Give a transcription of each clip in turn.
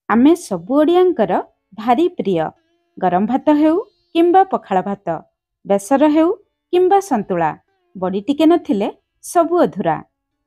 आमे सबु ओडियांकर भारी प्रिय गरम भात हेउ किंबा पखाळ भात बेसर हेउ किंबा संतुला बड़ी टिके नथिले सबु अधूरा।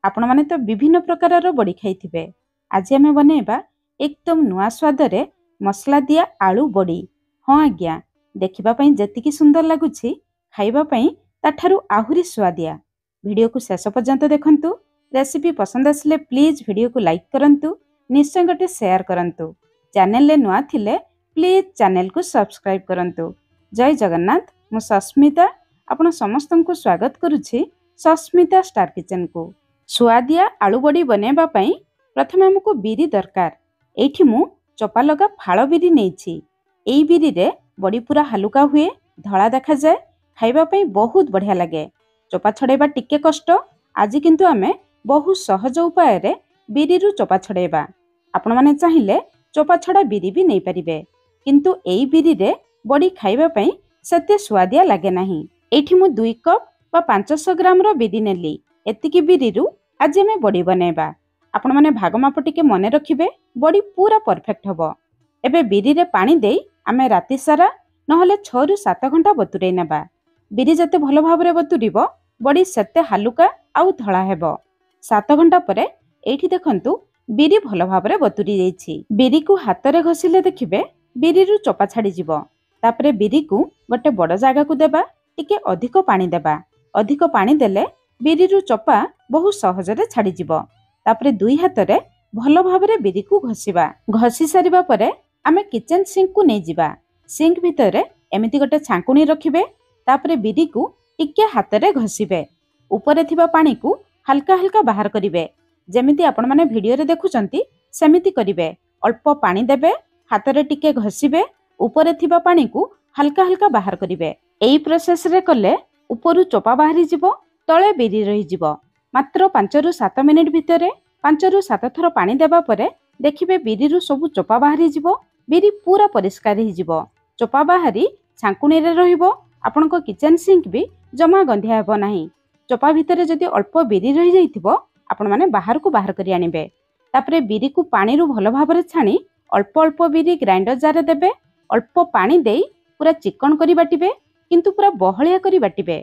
आपण माने तो विभिन्न प्रकारर बड़ी खाइथिबे। आज आमे बनेबा एकदम नुआ स्वादरे मसला दिया आलू बड़ी। हाँ आज्ञा, देखिबा पई जेतिकी सुंदर लागुछि खाइबा पई ताठारु आहुरी स्वादिया। वीडियो को शेष पर्यंत देखंतु। रेसिपी पसंद आसिले प्लीज वीडियो को लाइक करंतु, निश्चय गोटे शेयर करंतु। चैनल ले नुआ थिले प्लीज चैनल को सब्सक्राइब करंतु। जय जगन्नाथ। मु सस्मिता आपण समस्तन को स्वागत करुछि सस्मिता स्टार किचन को। स्वादिया आलू बड़ी बनेबा पई प्रथमे हमको बिरी दरकार। एठी मु चपा लगा फाळ बिरी नेछि। एई बिरी रे बड़ी पूरा हलुका हुए, धला देखा जाए, खाइबा पई बहुत बढ़िया लागे। चपा छड़ेबा टिके कष्ट। आज किंतु आमे बहुत सहज उपाय रे बिरी रु चपा छड़ेबा। आपण माने चाहिए चोपा छड़ा बिरी भी नहीं पारिबे, किंतु एई बिरी रे बड़ी खाइबा पई सत्य स्वादिया लागे नाही। एठी मु 2 कप बा 500 ग्राम रो बिरी नेली। एतिकी बिरी रु आज हमें बड़ी बनेबा। आपण माने भाग माप टिके मने रखिबे, बड़ी पूरा परफेक्ट हबो। एबे बिरी रे पानी देई आमे राति सारा नहले 6 रु 7 घंटा बतुरै नेबा। बिरी जते भलो भाबरे बतुरिबो बड़ी सत्य हालुका आउ धळा हेबो। 7 घंटा परे एठी देखंतु बिरी भलो भाबरे बतुरी जाइछि। बिरी को हाथ रे घसिले देखिबे बिरी रु चोपा छाड़ी जिवो। तापरे बिरी को गोटे बड़ जागा को देबा, टिके अधिक पानी देबा। अधिक पानी देले बिरी रु चोपा बहुत सहज रे छाड़ी जिवो। तापरे 2 हाथ रे भलो भाबरे बिरी को घसिबा। घसी सारिबा परे आमे किचन सिंक को नै जिबा। सिंक भितरे एमिति गोटे छांकुणी रखिबे। तापरे बिरी को टिके हाथ रे घसिबे। ऊपरे थिबा पानी को हल्का हल्का बाहर करिवे। जेमिति आपण माने वीडियो रे देखुचंती सेमिति करिवे। अल्प पानी देबे, हाथ रे टिके घसिबे, ऊपरे थिबा पानी को हल्का हल्का बाहर करिवे। एई प्रोसेस रे कले ऊपरु चोपा बाहरी जिवो, तळे बिरी रही जिवो। मात्र 5 रु 7 मिनिट भितरे 5 रु 7 थर पानी देबा परे देखिबे बिरी रु सब चोपा बाहरी जिवो। बिरी पूरा परिष्कार ही जिवो। चोपा बाहरी छांकुणी रे रहिबो। आपनको किचन सिंक भी जमा गंधिया हेबो नाही। चोपा भितरे जदि अल्प बिरी रही जाइथिबो आपण माने बाहर को बाहर करी आनिबे। तापरे बिरी को पानी रु भलो भाबरे छाणी अल्प अल्प बिरी ग्राइंडर जार देबे। अल्प पानी देई पूरा चिकन करी बाटिबे, किंतु पूरा बहलिया करी बाटिबे।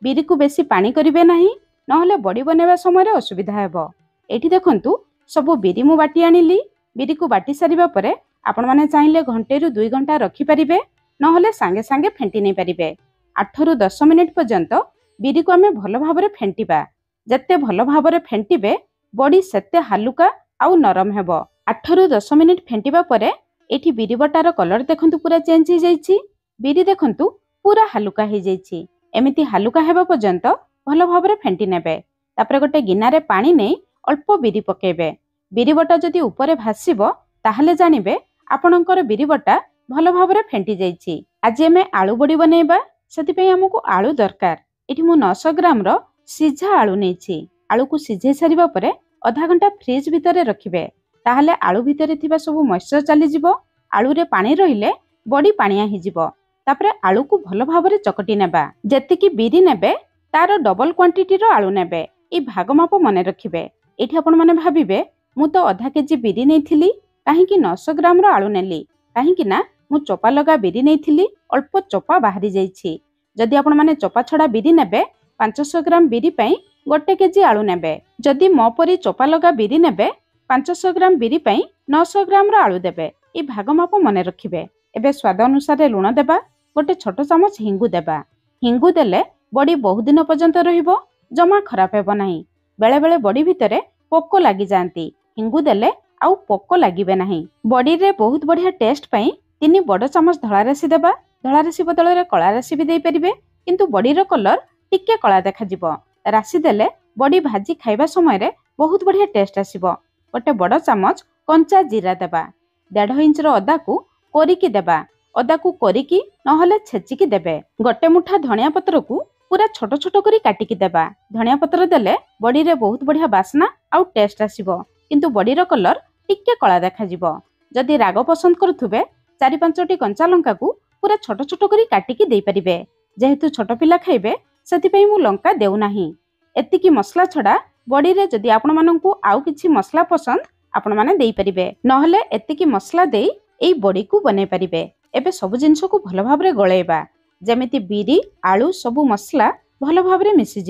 बिरी को बेसी पानी करिवे नाही, नहले बड़ी बनेबा समय रे असुविधा हेबो। एठी देखंतु सब बिरी मु बाटी आनिली। बिरी को बाटी सारिबा परे आपण माने चाहिले घंटे रु 2 घंटा रखी परिबे, नहले सांगे सांगे फेंटी नै परिबे। 8 रु 10 मिनिट पर्यंत बिरी को आमे भलो भाबरे फेंटीबा। जत्ते भलो भाबरे फेंटीबे बड़ी सेते हालुका आउ नरम हेबो। 8 रु 10 मिनिट फेंटीबा परे एठी बिरी बटार कलर देखंतु पूरा चेंज हो जाइछि। बिरी देखंतु पूरा हालुका हो जाइछि। एमिति हालुका हेबा पर्यंत भलो भाबरे फेंटी नेबे। तापरे गोटे गिनारे पानी नै अल्प बिरी पकेबे। बिरी बटा जदि ऊपरे भासिबो ताहले जानिबे आपणकर बिरी बटा भलो भाबरे फेंटी जाइछि। आज हमें आलू बड़ी बनेबा, सेति पई हमकु आलू दरकार। एठी मु 900 ग्राम रो सीझा आलू नेछि। आलू को सीझे सारिबा परे आधा घंटा फ्रिज भितरे रखिबे। ताहले आलू भितरे थिबा सब मॉइस्चर चली जिवो। आलू रे पानी रहिले बड़ी पानिया हि जिवो। तापरे आलू को भलो भाबरे चकटी नेबा। जेतिकी बिरी नेबे तार डबल क्वांटिटी रो आलू नेबे। ई भाग माप मने रखिबे। एठी आपण माने भाबिबे मु तो आधा केजी बिरी नेथिली, काहेकि 900 ग्राम रो आलू नेली, काहेकि ना मु चोपा लगा बिरी नेथिली, अल्प चोपा बाहरी जाइछि। जदि आपण माने चोपा छडा बिरी नेबे 500 ग्राम बिरी पई गोटे केजी आलू नेबे। जदि मो परी चोपा लगा बिरी नेबे 500 ग्राम बिरी पई 900 ग्राम रो आलू देबे। ई भाग माप मने रखिबे। एबे स्वाद अनुसार लूण देबा। गोटे छोट चामच हिंगु देबा। हिंगु देले बड़ी बहुत दिन पर्यंत रहिबो, जमा खराब हेबो नाही। बेले बेले बड़ी भितरे पोको लागि जांती। हिंगु देले आउ पोको लागिबे नाही। बड़ी रे बहुत बढ़िया टेस्ट पई 3 बड़ चामच धळा राशि देबा। धळा राशि बदल रे कळा राशि भी देई परिबे, किंतु बड़ी रो कलर टिके कळा देखा जिवो। राशि देले बड़ी भाजी खाइबा समय रे बहुत बढ़िया टेस्ट आसीबो। गोटे बड़ चामच कंचा जीरा देबा। 1.5 इंच रो अदा को कोरिकी देबा। अदा को कोरिकी नहले छेचिकी देबे। गोटे मुठा धनिया पत्र को पूरा छोट छोट करी काटिकी देबा। धनिया पत्र देले बड़ी रे बहुत बढ़िया बास्ना आउ टेस्ट आसीबो, किंतु बड़ी रो कलर टिके कळा देखा जिवो। जदि राग पसंद करूथुबे 4-5टी कंचा लंका को पूरा छोट छोट करी काटिकी देई परिबे। जेहेतु छोट पिला खाइबे सेति पई मु लंका देउ नाही। एतिकी मसला छडा बड़ी रे जदि आपण माननकु आउ किछि मसला पसंद आपण माने देई परिबे नहले एतिकी मसला देई एई बड़ी को बनै परिबे। एबे सब जिंस को भल भाबरे गळेबा जेमिति बिरी आलू सब मसला भल भाबरे मिसी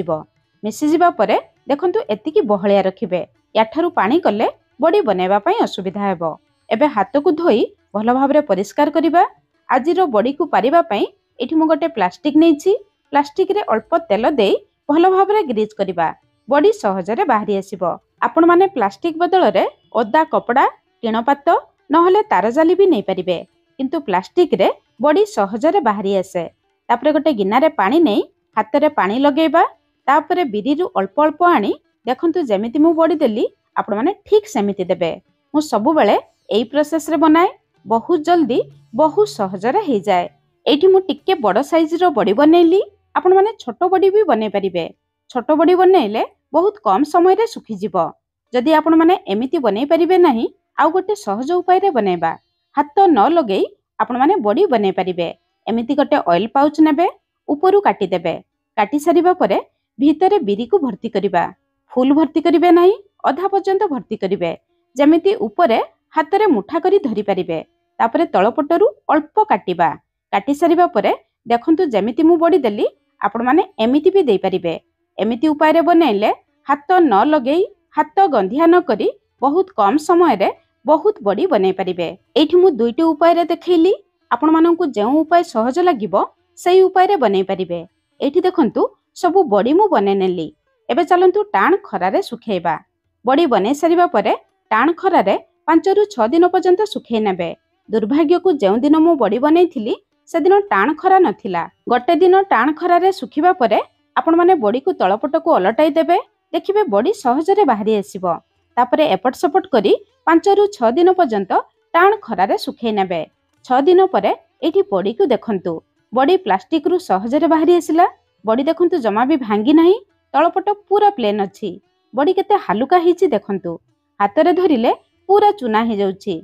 जिबा परे देखंतु एतिकी बहलिया रखिबे। याठारु पानी कले बड़ी बनैबा पई असुविधा हेबो। एबे हाथ को धोई भल भाबरे परिष्कार करिबा। आजिरो बड़ी को पारिबा पई एठी मु गोटे प्लास्टिक नेछि। प्लास्टिक रे अल्प तेल देई भल भाबरे ग्रीज करिबा। बड़ी सहजरे बाहरी आसीबो। आपण माने प्लास्टिक बदल रे ओदा कपड़ा टिणपात नहले तार जाली भी नहीं पारिबे किंतु प्लास्टिक रे बड़ी सहजरे बाहरी आसे। तापरे गोटे गिनारे पानी नहीं हाथ रे पानी लगेबा। तापरे बिरी रु अल्प अल्प आनी देखंतु जेमिति मु बड़ी देली आपण माने ठीक सेमिति देबे। मु सबु बेले एई प्रोसेस रे बनाए बहुत जल्दी बहुत सहजरे हे जाए। एठी मु टिक्के बड़ साइज रो बड़ी बनेली। आपण माने छोटो बड़ी भी बनै परिबे। छोटो बड़ी बनेले बहुत कम समय रे सुखी जिवो। जदि आपण माने एमिति बनै परिबे नाही आउ गोटे सहज उपाय रे बनेबा। हाथ न लगेई आपण माने बड़ी बनै परिबे। एमिति गोटे ऑयल पाउच नेबे ऊपरू काटी देबे। काटी सारिबा परे भीतरे बिरी को भर्ती करिबा। फुल भर्ती करिबे नाही अधा पर्यंत भर्ती करिबे जेमिति ऊपरे हाथ रे मुठा करी धरि परिबे। तापरे तळपटरू अल्प काटिबा। काटी सारिबा परे देखंतु जेमिति मु बड़ी देली आपण माने एमिति भी देई परिबे। एमिति उपाय रे बनेले हाथ न लगेई हाथ गंधिया न करी बहुत कम समय रे बहुत बड़ी बनै परिबे। एठी मु दुईटी उपाय रे देखैली। आपण माननकु जेउ उपाय सहज लागिबो सेही उपाय रे बनै परिबे। एठी देखंतु सबु बड़ी मु बनै नेली। एबे चलंतु टाण खरा रे सुखेइबा। बड़ी बनै सारिबा परे टाण खरा रे 5 रु 6 दिन पर्यंत सुखै नेबे। दुर्भाग्य को जेउ दिन मु बड़ी बनैथिली से दिन टाण खरा नथिला। गोटे दिन टाण खरा रे सुखिबा परे आपण माने बड़ी को तळपट को अलटाई देबे। देखिबे बड़ी सहजरे बाहरी आसीबो। तापरे एपट सपट करी 5 रु 6 दिन पर्यंत टाण खरा रे सुखै नेबे। 6 दिन परे एठी बड़ी को देखंतु बड़ी प्लास्टिक रु सहजरे बाहरी आसिला। बड़ी देखंतु जमा भी भांगी नाही। तळपट पूरा प्लेन अछि। बड़ी केते हालुका हिची देखंतु। हातरे धरिले पूरा चुना हे जाउछि।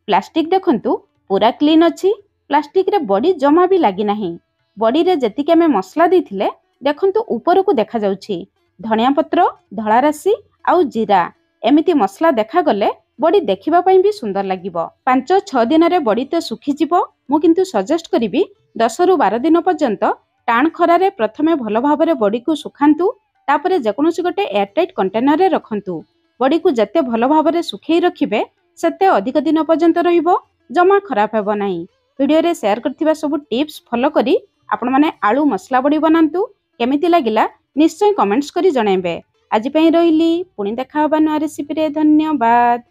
प्लास्टिक देखंतु पूरा क्लीन अछि। प्लास्टिक रे बड़ी जमा भी लागी नाही। बड़ी रे जेतिके में मसला देथिले देखंतु ऊपर को देखा जाउछि। धनिया पत्र धळा राशि आउ जीरा एमिति मसला देखा गले बड़ी देखिबा पई भी सुंदर लागिबो। 5-6 दिन रे बड़ी तो सुखी जिवो। मु किंतु सजेस्ट करिबी 10 रु 12 दिन पर्यंत टाण खरा रे प्रथमे भल भाबरे बड़ी को सुखांतु। तापरे जेकोनोसी गोटे एयरटाइट कंटेनर रे रखंतु। बड़ी को जते भल भाबरे सुखेई रखिबे सेते अधिक दिन पर्यंत रहिबो। जमा खराब हेबो नाही। वीडियो रे शेयर करथिबा सब टिप्स फॉलो करी आपण माने आलू मसला बड़ी बनांतु। केमिति लागिला निश्चय कमेंट्स करी जणाइबे। आज पई रहिली पुणी देखा होबा नया रेसिपी रे। धन्यवाद।